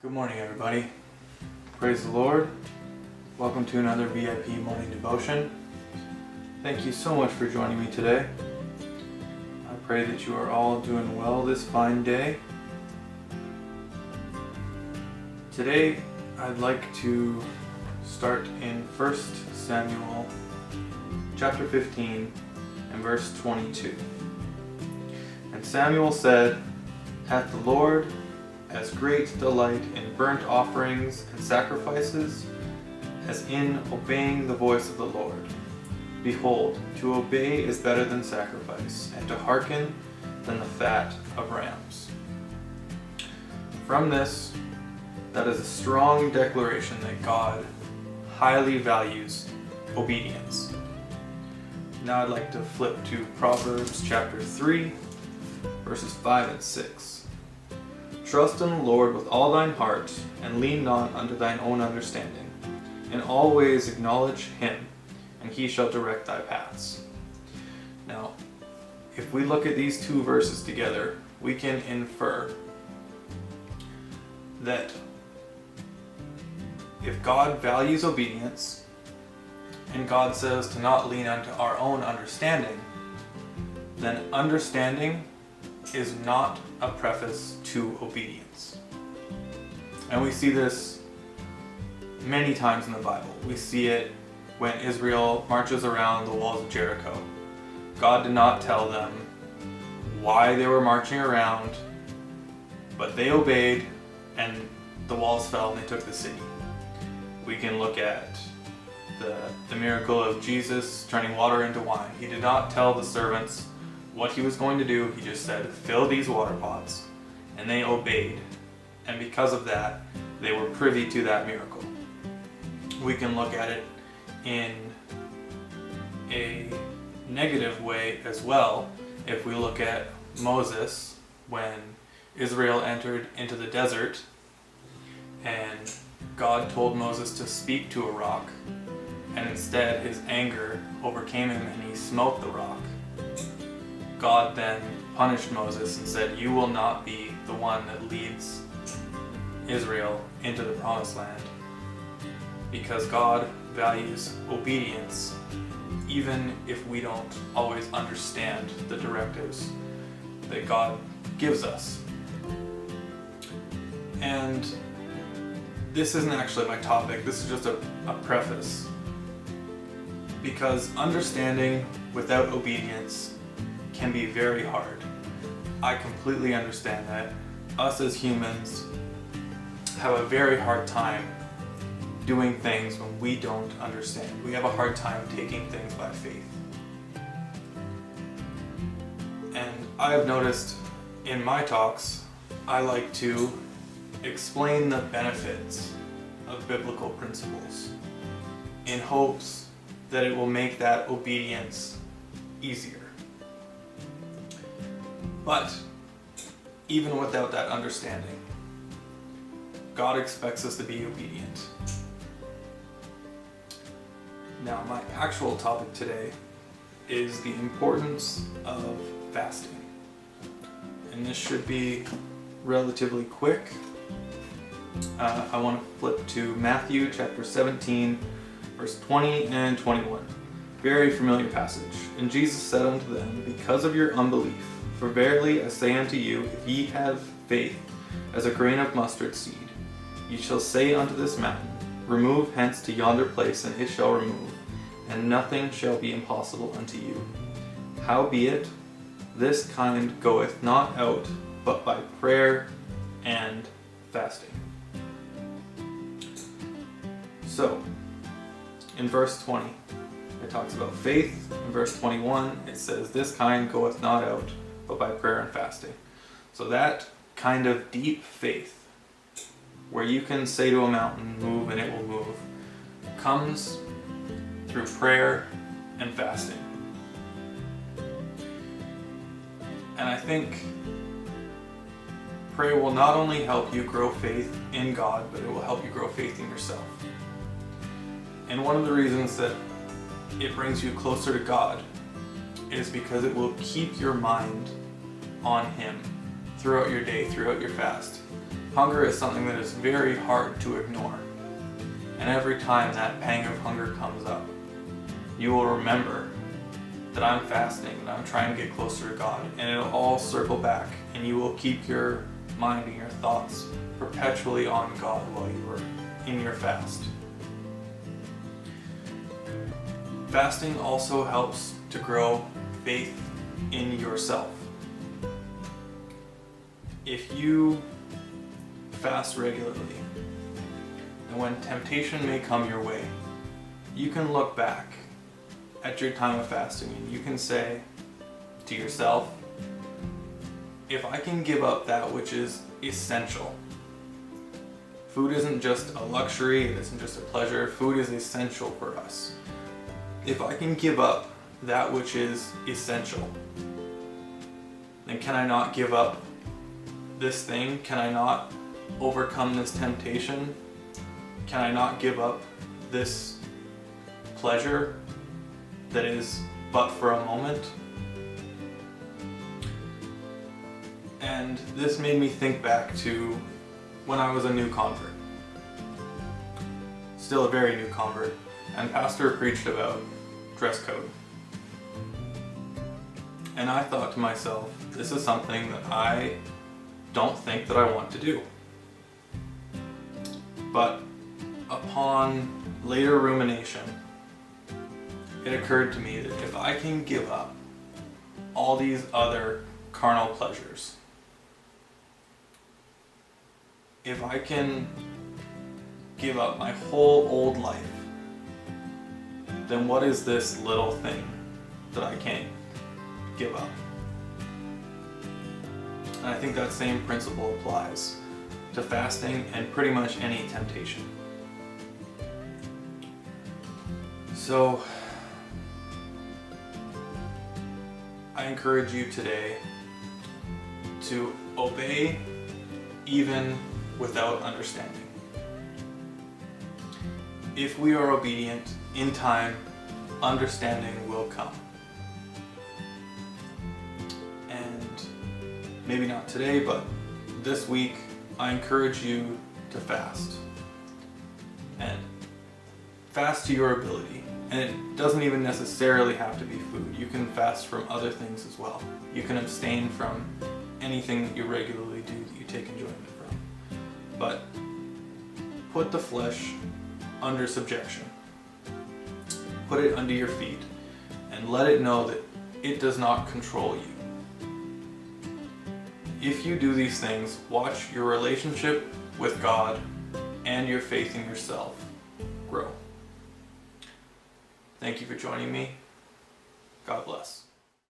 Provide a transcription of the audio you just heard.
Good morning, everybody. Praise the Lord. Welcome to another VIP morning devotion. Thank you so much for joining me today. I pray that you are all doing well this fine day. Today, I'd like to start in 1 Samuel chapter 15 and verse 22. And Samuel said, "Hath the Lord as great delight in burnt offerings and sacrifices as in obeying the voice of the Lord? Behold, to obey is better than sacrifice, and to hearken than the fat of rams." From this, that is a strong declaration that God highly values obedience. Now I'd like to flip to Proverbs chapter 3, verses 5 and 6. "Trust in the Lord with all thine heart, and lean not unto thine own understanding. In all ways acknowledge him, and he shall direct thy paths." Now, if we look at these two verses together, we can infer that if God values obedience, and God says to not lean unto our own understanding, then understanding is not a preface to obedience. And we see this many times in the Bible. We see it when Israel marches around the walls of Jericho. God did not tell them why they were marching around, but they obeyed and the walls fell and they took the city. We can look at the miracle of Jesus turning water into wine. He did not tell the servants what he was going to do. He just said, "Fill these water pots," and they obeyed. And because of that, they were privy to that miracle. We can look at it in a negative way as well. If we look at Moses, when Israel entered into the desert, and God told Moses to speak to a rock, and instead his anger overcame him and he smote the rock. God then punished Moses and said, "You will not be the one that leads Israel into the promised land," because God values obedience even if we don't always understand the directives that God gives us. And this isn't actually my topic, this is just a preface, because understanding without obedience can be very hard. I completely understand that. Us as humans have a very hard time doing things when we don't understand. We have a hard time taking things by faith. And I have noticed in my talks, I like to explain the benefits of biblical principles in hopes that it will make that obedience easier. But even without that understanding, God expects us to be obedient. Now, my actual topic today is the importance of fasting. And this should be relatively quick. I want to flip to Matthew chapter 17, verse 20 and 21. Very familiar passage. "And Jesus said unto them, Because of your unbelief, for verily I say unto you, if ye have faith as a grain of mustard seed, ye shall say unto this mountain, Remove hence to yonder place, and it shall remove, and nothing shall be impossible unto you. Howbeit, this kind goeth not out, but by prayer and fasting." So, in verse 20, it talks about faith. In verse 21, it says, "This kind goeth not out, but by prayer and fasting." So that kind of deep faith, where you can say to a mountain, "Move," and it will move, comes through prayer and fasting. And I think prayer will not only help you grow faith in God, but it will help you grow faith in yourself. And one of the reasons that it brings you closer to God is because it will keep your mind on Him throughout your day, throughout your fast. Hunger is something that is very hard to ignore. And every time that pang of hunger comes up, you will remember that I'm fasting and I'm trying to get closer to God, and it'll all circle back, and you will keep your mind and your thoughts perpetually on God while you are in your fast. Fasting also helps to grow faith in yourself. If you fast regularly, and when temptation may come your way, you can look back at your time of fasting and you can say to yourself, if I can give up that which is essential. Food isn't just a luxury, it isn't just a pleasure, food is essential for us. If I can give up that which is essential, then can I not give up this thing? Can I not overcome this temptation? Can I not give up this pleasure that is but for a moment? And this made me think back to when I was a new convert. Still a very new convert, and pastor preached about dress code. And I thought to myself, this is something that I don't think that I want to do. But upon later rumination, it occurred to me that if I can give up all these other carnal pleasures, if I can give up my whole old life, then what is this little thing that I can't give up? And I think that same principle applies to fasting and pretty much any temptation. So, I encourage you today to obey even without understanding. If we are obedient, in time, understanding will come. And maybe not today, but this week, I encourage you to fast. And fast to your ability. And it doesn't even necessarily have to be food. You can fast from other things as well. You can abstain from anything that you regularly do that you take enjoyment from. But put the flesh under subjection. Put it under your feet and let it know that it does not control you. If you do these things, watch your relationship with God and your faith in yourself grow. Thank you for joining me. God bless.